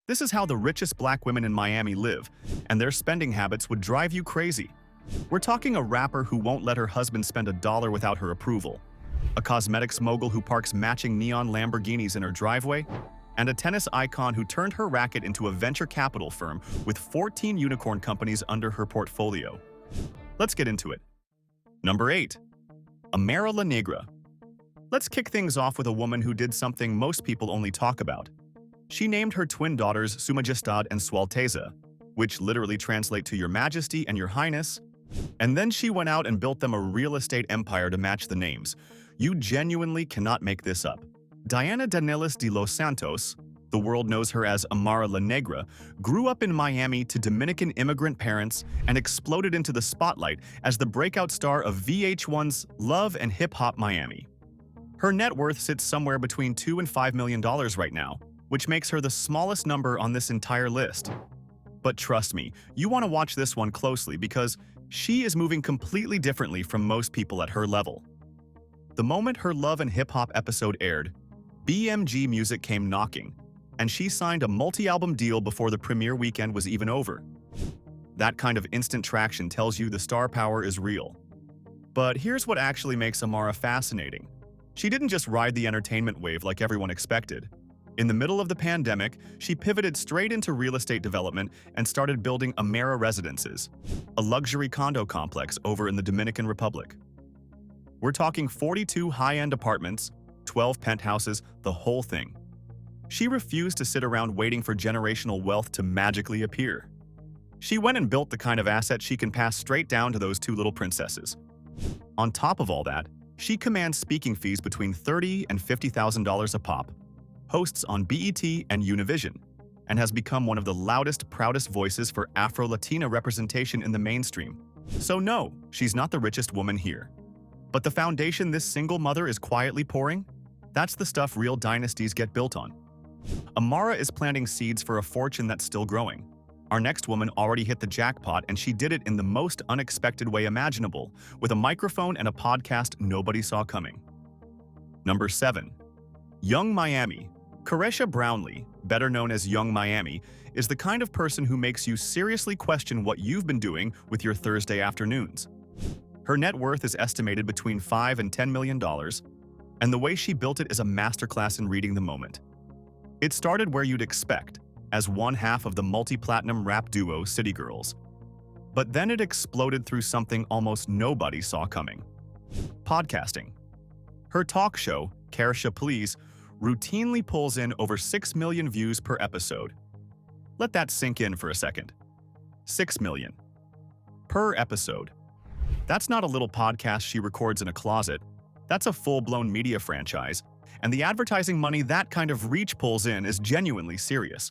This is how the richest black women in Miami live, and their spending habits would drive you crazy. We're talking a rapper who won't let her husband spend $1 without her approval, a cosmetics mogul who parks matching neon Lamborghinis in her driveway, and a tennis icon who turned her racket into a venture capital firm with 14 unicorn companies under her portfolio. Let's get into it. Number 8. Amara La Negra. Let's kick things off with a woman who did something most people only talk about. She named her twin daughters Su Majestad and Su Alteza, which literally translate to Your Majesty and Your Highness, and then she went out and built them a real estate empire to match the names. You genuinely cannot make this up. Diana Danelis de los Santos, the world knows her as Amara La Negra, grew up in Miami to Dominican immigrant parents and exploded into the spotlight as the breakout star of VH1's Love and Hip Hop Miami. Her net worth sits somewhere between $2 and $5 million right now, which makes her the smallest number on this entire list. But trust me, you want to watch this one closely because she is moving completely differently from most people at her level. The moment her Love and Hip Hop episode aired, BMG Music came knocking, and she signed a multi-album deal before the premiere weekend was even over. That kind of instant traction tells you the star power is real. But here's what actually makes Amara fascinating. She didn't just ride the entertainment wave like everyone expected. In the middle of the pandemic, she pivoted straight into real estate development and started building Amara Residences, a luxury condo complex over in the Dominican Republic. We're talking 42 high-end apartments, 12 penthouses, the whole thing. She refused to sit around waiting for generational wealth to magically appear. She went and built the kind of asset she can pass straight down to those two little princesses. On top of all that, she commands speaking fees between $30,000 and $50,000 a pop, hosts on BET and Univision, and has become one of the loudest, proudest voices for Afro-Latina representation in the mainstream. So no, she's not the richest woman here. But the foundation this single mother is quietly pouring? That's the stuff real dynasties get built on. Amara is planting seeds for a fortune that's still growing. Our next woman already hit the jackpot, and she did it in the most unexpected way imaginable, with a microphone and a podcast nobody saw coming. Number 7. Young Miami. Caresha Brownlee, better known as Young Miami, is the kind of person who makes you seriously question what you've been doing with your Thursday afternoons. Her net worth is estimated between $5 and $10 million, and the way she built it is a masterclass in reading the moment. It started where you'd expect, as one half of the multi-platinum rap duo City Girls. But then it exploded through something almost nobody saw coming: podcasting. Her talk show, Caresha Please, routinely pulls in over 6 million views per episode. Let that sink in for a second. 6 million. Per episode. That's not a little podcast she records in a closet. That's a full-blown media franchise, and the advertising money that kind of reach pulls in is genuinely serious.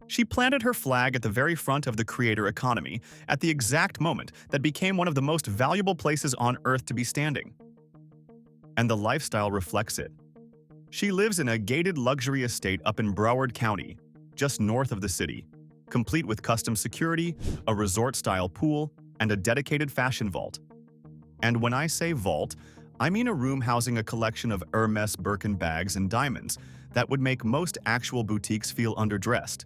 She planted her flag at the very front of the creator economy at the exact moment that became one of the most valuable places on earth to be standing. And the lifestyle reflects it. She lives in a gated luxury estate up in Broward County, just north of the city, complete with custom security, a resort-style pool, and a dedicated fashion vault. And when I say vault, I mean a room housing a collection of Hermes Birkin bags and diamonds that would make most actual boutiques feel underdressed.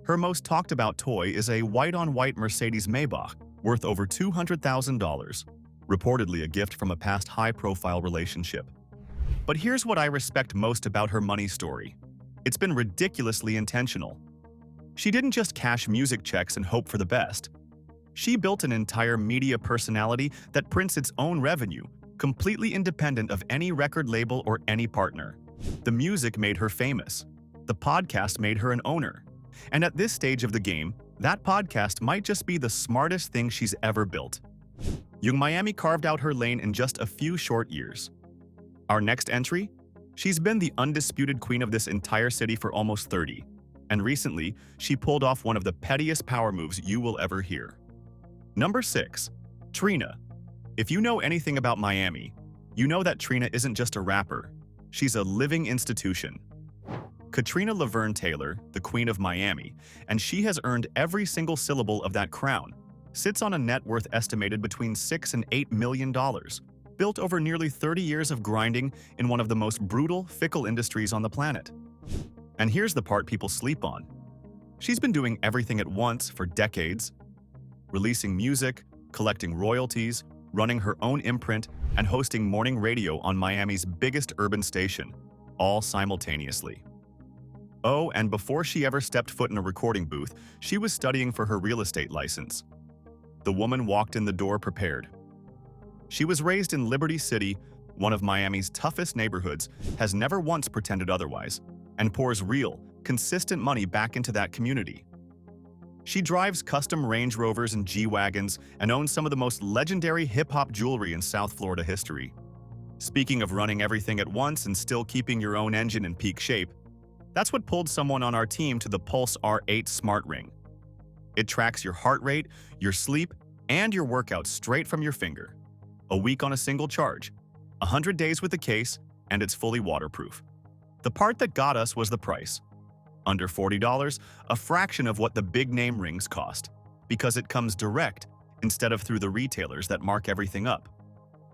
Her most talked-about toy is a white-on-white Mercedes Maybach worth over $200,000, reportedly a gift from a past high-profile relationship. But here's what I respect most about her money story. It's been ridiculously intentional. She didn't just cash music checks and hope for the best. She built an entire media personality that prints its own revenue, completely independent of any record label or any partner. The music made her famous. The podcast made her an owner. And at this stage of the game, that podcast might just be the smartest thing she's ever built. Young Miami carved out her lane in just a few short years. Our next entry? She's been the undisputed queen of this entire city for almost 30, and recently, she pulled off one of the pettiest power moves you will ever hear. Number 6. Trina. If you know anything about Miami, you know that Trina isn't just a rapper. She's a living institution. Katrina Laverne Taylor, the Queen of Miami, and she has earned every single syllable of that crown, sits on a net worth estimated between $6 and $8 million, built over nearly 30 years of grinding in one of the most brutal, fickle industries on the planet. And here's the part people sleep on. She's been doing everything at once for decades, releasing music, collecting royalties, running her own imprint, and hosting morning radio on Miami's biggest urban station, all simultaneously. Oh, and before she ever stepped foot in a recording booth, she was studying for her real estate license. The woman walked in the door prepared. She was raised in Liberty City, one of Miami's toughest neighborhoods, has never once pretended otherwise, and pours real, consistent money back into that community. She drives custom Range Rovers and G-Wagons and owns some of the most legendary hip-hop jewelry in South Florida history. Speaking of running everything at once and still keeping your own engine in peak shape, that's what pulled someone on our team to the Pulse R8 Smart Ring. It tracks your heart rate, your sleep, and your workouts straight from your finger. A week on a single charge, 100 days with the case, and it's fully waterproof. The part that got us was the price. Under $40, a fraction of what the big-name rings cost, because it comes direct instead of through the retailers that mark everything up.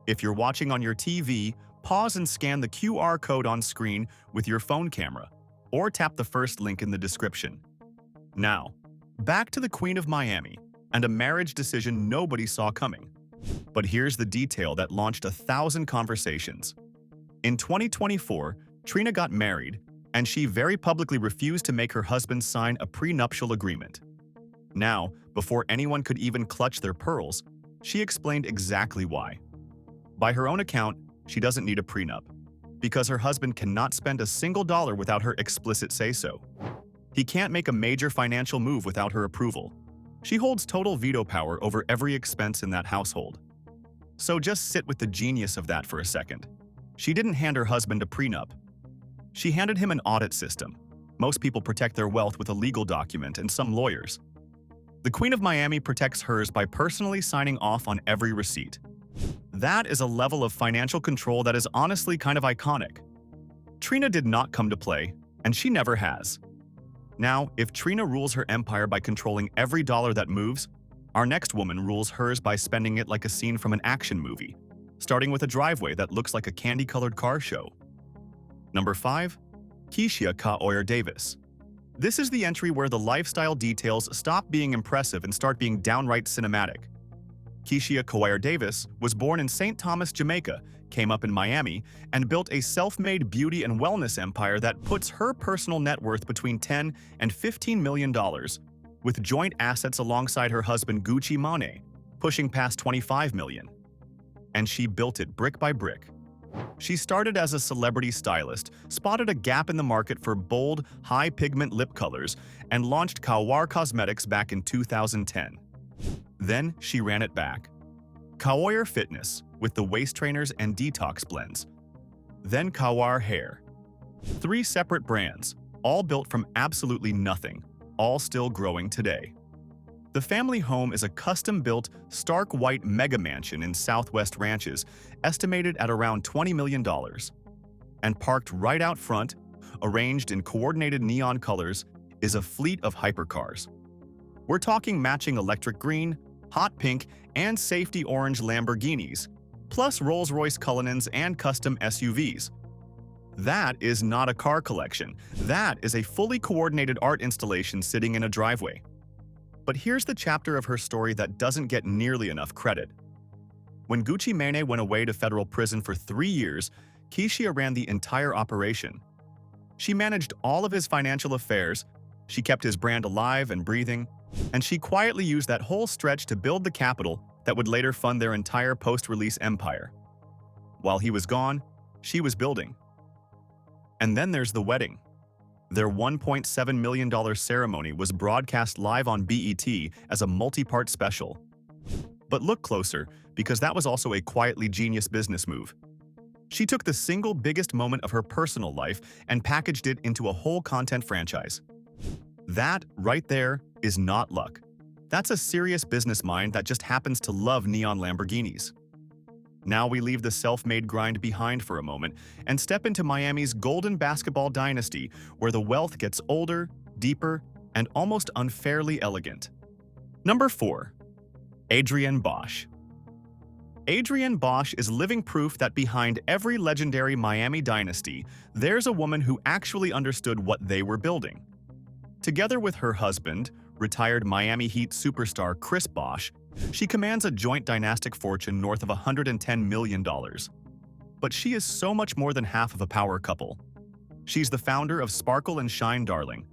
If you're watching on your TV, pause and scan the QR code on screen with your phone camera, or tap the first link in the description. Now, back to the Queen of Miami and a marriage decision nobody saw coming. But here's the detail that launched 1,000 conversations. In 2024, Trina got married, and she very publicly refused to make her husband sign a prenuptial agreement. Now, before anyone could even clutch their pearls, she explained exactly why. By her own account, she doesn't need a prenup, because her husband cannot spend a single dollar without her explicit say-so. He can't make a major financial move without her approval. She holds total veto power over every expense in that household. So just sit with the genius of that for a second. She didn't hand her husband a prenup. She handed him an audit system. Most people protect their wealth with a legal document and some lawyers. The Queen of Miami protects hers by personally signing off on every receipt. That is a level of financial control that is honestly kind of iconic. Trina did not come to play, and she never has. Now, if Trina rules her empire by controlling every dollar that moves, our next woman rules hers by spending it like a scene from an action movie, starting with a driveway that looks like a candy-colored car show. Number 5. Keisha Kaoyer Davis. This is the entry where the lifestyle details stop being impressive and start being downright cinematic. Keisha Kaoyer Davis was born in St. Thomas, Jamaica, came up in Miami, and built a self-made beauty and wellness empire that puts her personal net worth between $10 and $15 million, with joint assets alongside her husband Gucci Mane, pushing past $25 million. And she built it brick by brick. She started as a celebrity stylist, spotted a gap in the market for bold, high-pigment lip colors, and launched Kaoyer Cosmetics back in 2010. Then she ran it back. Kaoyer Fitness, with the waist trainers and detox blends. Then Kaoyer Hair. 3 separate brands, all built from absolutely nothing, all still growing today. The family home is a custom-built, stark white mega mansion in Southwest Ranches, estimated at around $20 million. And parked right out front, arranged in coordinated neon colors, is a fleet of hypercars. We're talking matching electric green, hot pink, and safety orange Lamborghinis, plus Rolls-Royce Cullinans and custom SUVs. That is not a car collection. That is a fully coordinated art installation sitting in a driveway. But here's the chapter of her story that doesn't get nearly enough credit. When Gucci Mane went away to federal prison for 3 years, Keisha ran the entire operation. She managed all of his financial affairs, she kept his brand alive and breathing, and she quietly used that whole stretch to build the capital that would later fund their entire post-release empire. While he was gone, she was building. And then there's the wedding. Their $1.7 million ceremony was broadcast live on BET as a multi-part special. But look closer, because that was also a quietly genius business move. She took the single biggest moment of her personal life and packaged it into a whole content franchise. That, right there, is not luck. That's a serious business mind that just happens to love neon Lamborghinis. Now we leave the self-made grind behind for a moment and step into Miami's golden basketball dynasty, where the wealth gets older, deeper, and almost unfairly elegant. Number 4. Adrienne Bosch. Adrienne Bosch is living proof that behind every legendary Miami dynasty, there's a woman who actually understood what they were building. Together with her husband, retired Miami Heat superstar Chris Bosh, she commands a joint dynastic fortune north of $110 million. But she is so much more than half of a power couple. She's the founder of Sparkle and Shine Darling,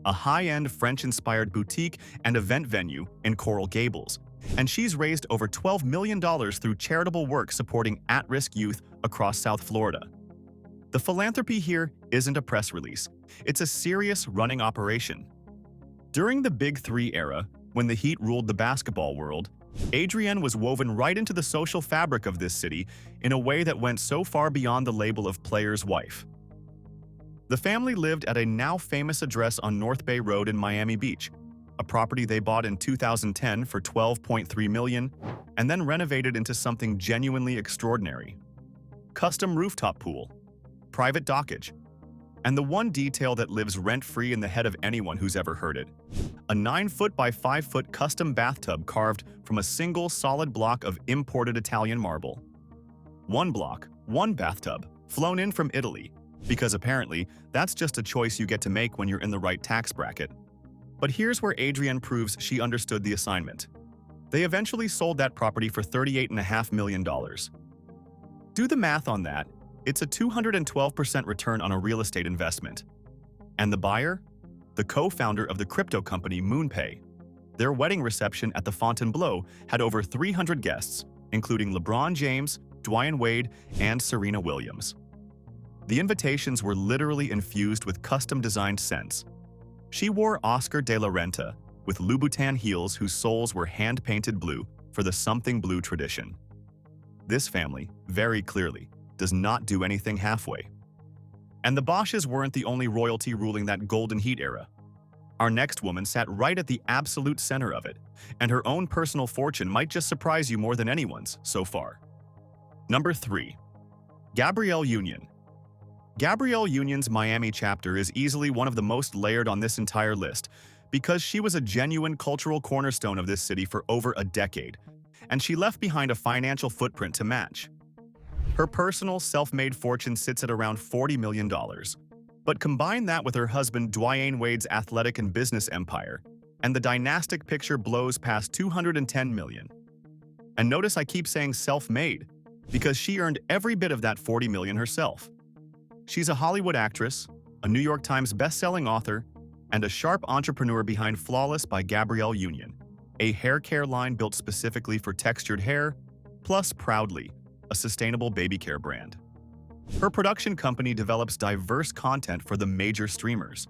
a high-end French-inspired boutique and event venue in Coral Gables, and she's raised over $12 million through charitable work supporting at-risk youth across South Florida. The philanthropy here isn't a press release. It's a serious running operation. During the Big Three era, when the Heat ruled the basketball world, Adrienne was woven right into the social fabric of this city in a way that went so far beyond the label of player's wife. The family lived at a now-famous address on North Bay Road in Miami Beach, a property they bought in 2010 for $12.3 million and then renovated into something genuinely extraordinary. Custom rooftop pool, private dockage, and the one detail that lives rent-free in the head of anyone who's ever heard it: a 9-foot by 5-foot custom bathtub carved from a single solid block of imported Italian marble. One block, one bathtub, flown in from Italy, because apparently that's just a choice you get to make when you're in the right tax bracket. But here's where Adrienne proves she understood the assignment. They eventually sold that property for $38.5 million. Do the math on that. It's a 212% return on a real estate investment. And the buyer? The co-founder of the crypto company MoonPay. Their wedding reception at the Fontainebleau had over 300 guests, including LeBron James, Dwyane Wade, and Serena Williams. The invitations were literally infused with custom-designed scents. She wore Oscar de la Renta with Louboutin heels whose soles were hand-painted blue for the something blue tradition. This family, very clearly, does not do anything halfway. And the Bosches weren't the only royalty ruling that Golden Heat era. Our next woman sat right at the absolute center of it, and her own personal fortune might just surprise you more than anyone's so far. Number 3. Gabrielle Union. Gabrielle Union's Miami chapter is easily one of the most layered on this entire list because she was a genuine cultural cornerstone of this city for over a decade, and she left behind a financial footprint to match. Her personal, self-made fortune sits at around $40 million. But combine that with her husband Dwyane Wade's athletic and business empire, and the dynastic picture blows past $210 million. And notice I keep saying self-made, because she earned every bit of that $40 million herself. She's a Hollywood actress, a New York Times best-selling author, and a sharp entrepreneur behind Flawless by Gabrielle Union, a hair care line built specifically for textured hair, plus Proudly, a sustainable baby care brand. Her production company develops diverse content for the major streamers.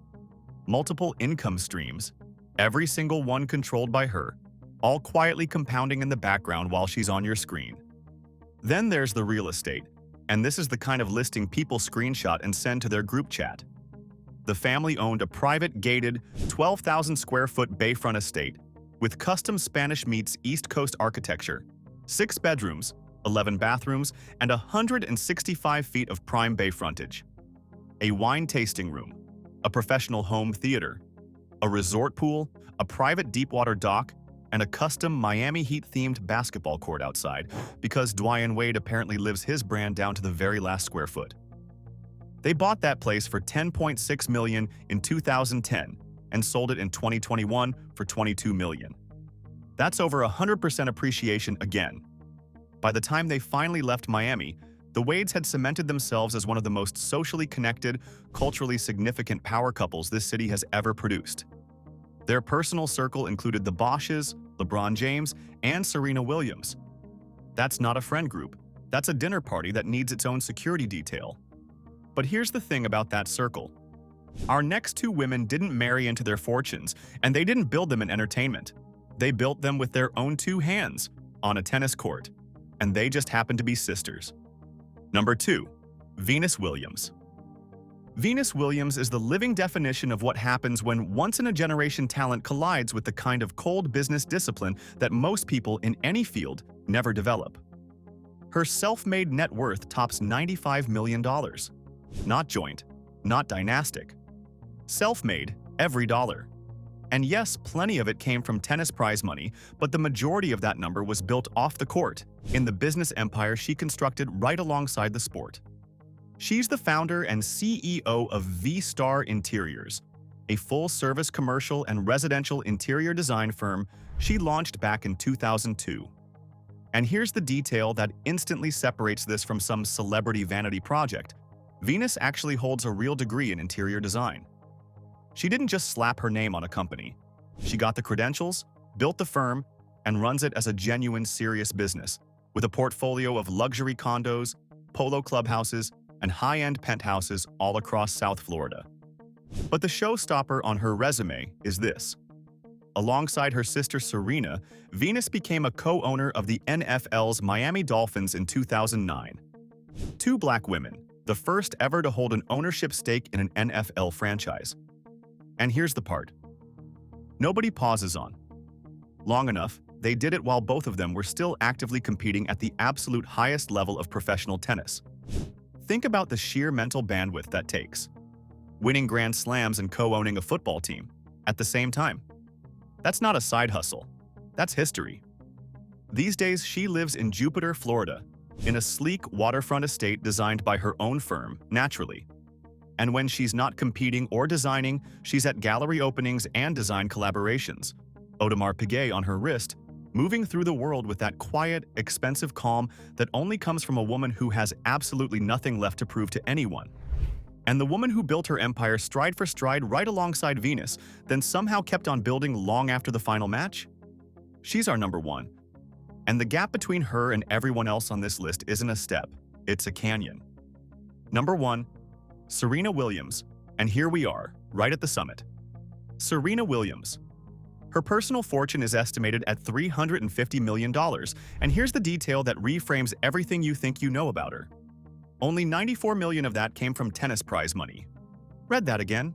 Multiple income streams, every single one controlled by her, all quietly compounding in the background while she's on your screen. Then there's the real estate, and this is the kind of listing people screenshot and send to their group chat. The family owned a private, gated, 12,000 square foot bayfront estate with custom Spanish meets East Coast architecture, 6 bedrooms, 11 bathrooms, and 165 feet of prime bay frontage. A wine tasting room, a professional home theater, a resort pool, a private deepwater dock, and a custom Miami Heat-themed basketball court outside because Dwyane Wade apparently lives his brand down to the very last square foot. They bought that place for $10.6 million in 2010 and sold it in 2021 for $22 million. That's over 100% appreciation again. By the time they finally left Miami, the Wades had cemented themselves as one of the most socially connected, culturally significant power couples this city has ever produced. Their personal circle included the Bosches, LeBron James, and Serena Williams. That's not a friend group. That's a dinner party that needs its own security detail. But here's the thing about that circle. Our next 2 women didn't marry into their fortunes, and they didn't build them in entertainment. They built them with their own 2 hands, on a tennis court. And they just happen to be sisters. Number 2. Venus Williams. Venus Williams is the living definition of what happens when once-in-a-generation talent collides with the kind of cold business discipline that most people in any field never develop. Her self-made net worth tops $95 million. Not joint, not dynastic. Self-made, every dollar. And yes, plenty of it came from tennis prize money, but the majority of that number was built off the court, in the business empire she constructed right alongside the sport. She's the founder and CEO of V-Star Interiors, a full-service commercial and residential interior design firm she launched back in 2002. And here's the detail that instantly separates this from some celebrity vanity project. Venus actually holds a real degree in interior design. She didn't just slap her name on a company. She got the credentials, built the firm, and runs it as a genuine, serious business, with a portfolio of luxury condos, polo clubhouses, and high-end penthouses all across South Florida. But the showstopper on her resume is this. Alongside her sister Serena, Venus became a co-owner of the NFL's Miami Dolphins in 2009. Two black women, the first ever to hold an ownership stake in an NFL franchise. And here's the part nobody pauses on. Long enough, they did it while both of them were still actively competing at the absolute highest level of professional tennis. Think about the sheer mental bandwidth that takes. Winning Grand Slams and co-owning a football team at the same time. That's not a side hustle. That's history. These days, she lives in Jupiter, Florida, in a sleek waterfront estate designed by her own firm, Naturally. And when she's not competing or designing, she's at gallery openings and design collaborations. Audemars Piguet on her wrist, moving through the world with that quiet, expensive calm that only comes from a woman who has absolutely nothing left to prove to anyone. And the woman who built her empire stride for stride right alongside Venus, then somehow kept on building long after the final match? She's our number one. And the gap between her and everyone else on this list isn't a step, it's a canyon. Number 1. Serena Williams. And here we are, right at the summit. Serena Williams. Her personal fortune is estimated at $350 million, and here's the detail that reframes everything you think you know about her. Only $94 million of that came from tennis prize money. Read that again.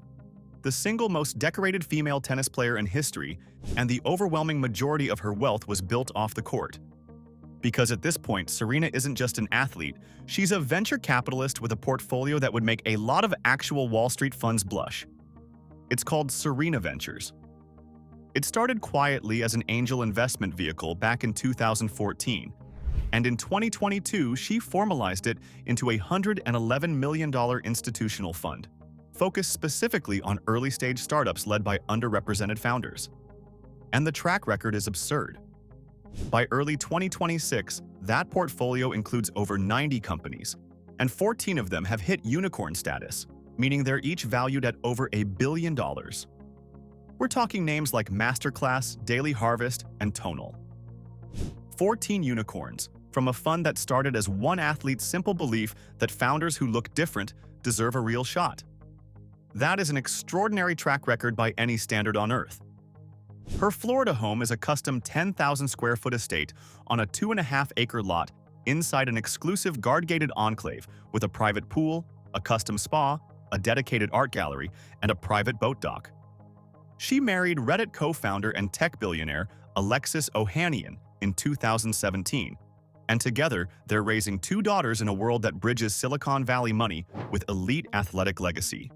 The single most decorated female tennis player in history, and the overwhelming majority of her wealth was built off the court. Because at this point, Serena isn't just an athlete, she's a venture capitalist with a portfolio that would make a lot of actual Wall Street funds blush. It's called Serena Ventures. It started quietly as an angel investment vehicle back in 2014, and in 2022, she formalized it into a $111 million institutional fund, focused specifically on early-stage startups led by underrepresented founders. And the track record is absurd. By early 2026, that portfolio includes over 90 companies, and 14 of them have hit unicorn status, meaning they're each valued at over $1 billion. We're talking names like Masterclass, Daily Harvest, and Tonal. 14 unicorns, from a fund that started as one athlete's simple belief that founders who look different deserve a real shot. That is an extraordinary track record by any standard on Earth. Her Florida home is a custom 10,000 square foot estate on a 2.5-acre lot inside an exclusive guard-gated enclave with a private pool, a custom spa, a dedicated art gallery, and a private boat dock. She married Reddit co-founder and tech billionaire Alexis Ohanian in 2017, and together they're raising 2 daughters in a world that bridges Silicon Valley money with elite athletic legacy.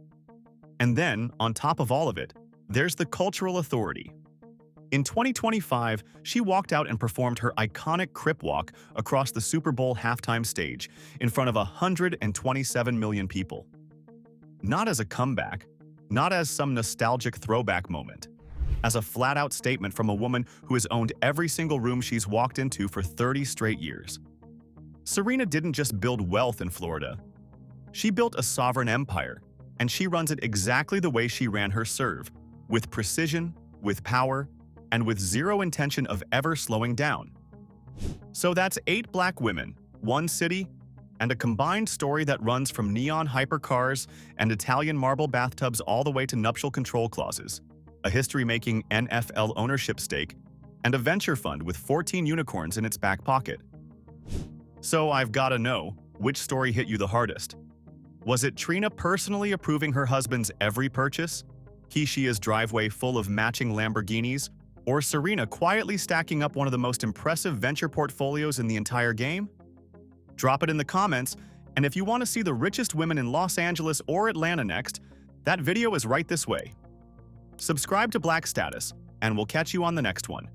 And then, on top of all of it, there's the cultural authority. In 2025, she walked out and performed her iconic Crip Walk across the Super Bowl halftime stage in front of 127 million people. Not as a comeback, not as some nostalgic throwback moment, as a flat-out statement from a woman who has owned every single room she's walked into for 30 straight years. Serena didn't just build wealth in Florida. She built a sovereign empire, and she runs it exactly the way she ran her serve, with precision, with power, and with zero intention of ever slowing down. So that's 8 black women, 1 city, and a combined story that runs from neon hypercars and Italian marble bathtubs all the way to nuptial control clauses, a history-making NFL ownership stake, and a venture fund with 14 unicorns in its back pocket. So I've gotta know, which story hit you the hardest? Was it Trina personally approving her husband's every purchase? Keisha's driveway full of matching Lamborghinis? Or Serena quietly stacking up one of the most impressive venture portfolios in the entire game? Drop it in the comments, and if you want to see the richest women in Los Angeles or Atlanta next, that video is right this way. Subscribe to Black Status, and we'll catch you on the next one.